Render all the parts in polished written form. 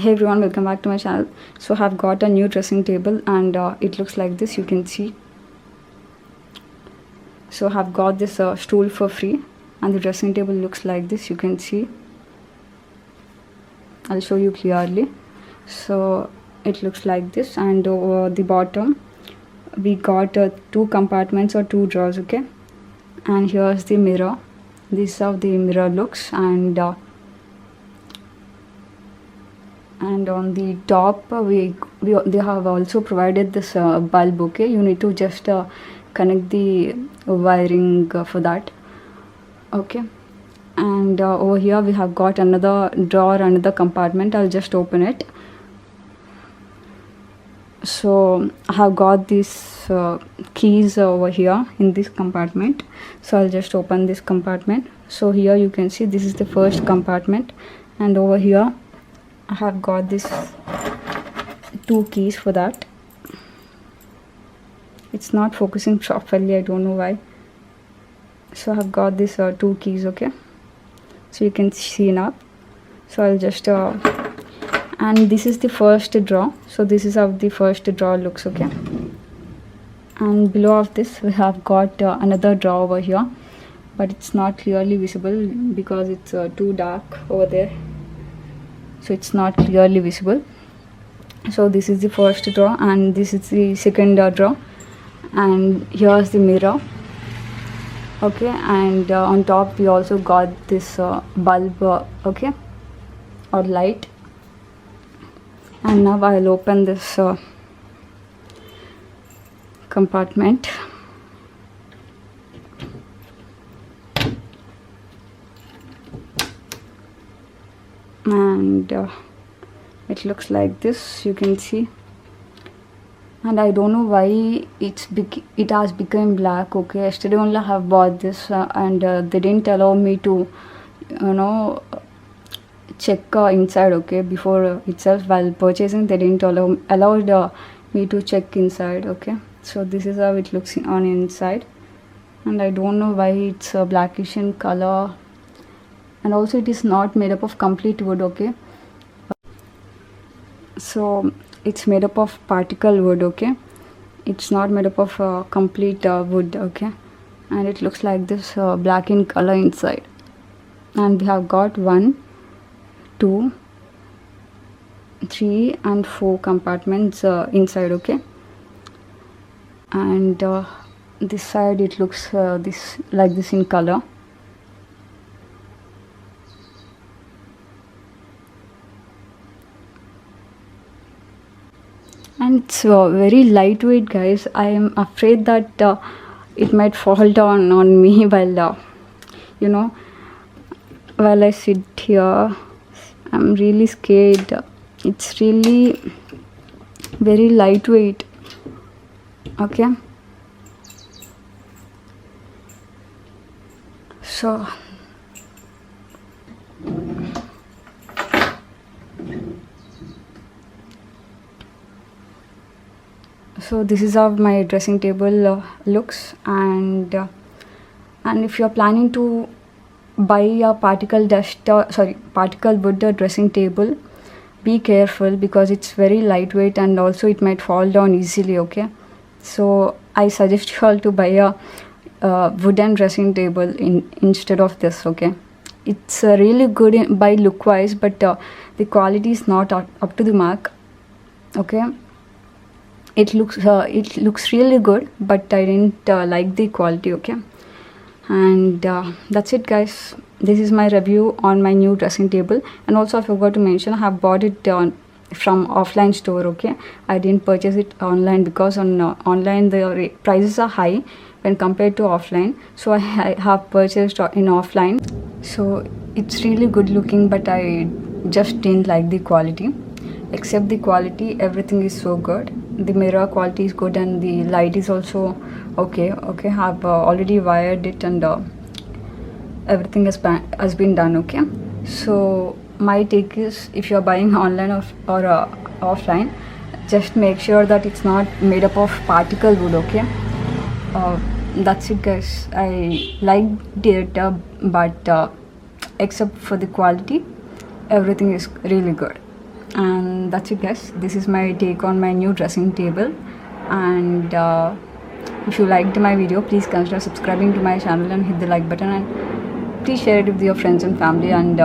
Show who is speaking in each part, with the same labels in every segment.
Speaker 1: Hey everyone, welcome back to my channel. So I've got a new dressing table and it looks like this, you can see. So I've got this stool for free and the dressing table looks like this, you can see. I'll show you clearly. So it looks like this, and over the bottom we got two compartments or two drawers, okay. And here's the mirror. This is how the mirror looks, and on the top they have also provided this bulb, okay. You need to just connect the wiring for that, okay. And over here we have got another drawer, another compartment. I'll just open it. So I have got these keys over here in this compartment, so I'll just open this compartment. So here you can see this is the first compartment, and over here I have got this two keys for that. It's not focusing properly, I don't know why. So I have got this two keys, okay. So you can see now. So I'll just and this is the first drawer. So this is how the first drawer looks, okay. And below of this we have got another drawer over here, but it's not clearly visible because it's too dark over there, so it's not clearly visible. So this is the first drawer and this is the second drawer, and here's the mirror, okay. And on top we also got this bulb, okay, or light. And now I'll open this compartment. And it looks like this, you can see. And I don't know why it has become black, okay. Yesterday only I have bought this and they didn't allow me to check inside, okay. Before itself, while purchasing, they didn't allow me to check inside, okay. So this is how it looks on inside, and I don't know why it's blackish in color. And also it is not made up of complete wood, okay. So it's made up of particle wood, okay. It's not made up of complete wood, okay. And it looks like this, black in color inside. And we have got 1, 2, 3 and 4 compartments inside, okay. And this side it looks like this in color. And it's very lightweight, guys. I am afraid that it might fall down on me while while I sit here. I'm really scared. It's really very lightweight, okay. So this is how my dressing table looks. And if you're planning to buy a particle wood dressing table, be careful because it's very lightweight and also it might fall down easily, okay. So I suggest you all to buy a wooden dressing table instead of this, okay. It's really good by look wise, but the quality is not up to the mark, okay. It looks really good, but I didn't like the quality, okay. And that's it, guys. This is my review on my new dressing table. And also I forgot to mention, I have bought it from offline store, okay. I didn't purchase it online because on online the prices are high when compared to offline, so I have purchased in offline. So it's really good looking, but I just didn't like the quality. Except the quality, everything is so good. The mirror quality is good and the light is also okay. I've already wired it and everything has been done, okay. So my take is, if you're buying online or offline, just make sure that it's not made up of particle wood, okay. That's it, guys. I liked it, but except for the quality, everything is really good. And that's it, guys. This is my take on my new dressing table. And if you liked my video, please consider subscribing to my channel and hit the like button, and please share it with your friends and family. And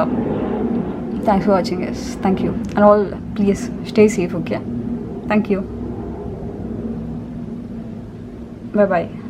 Speaker 1: thanks for watching, guys. Thank you. And all, please stay safe, okay? Thank you. Bye bye.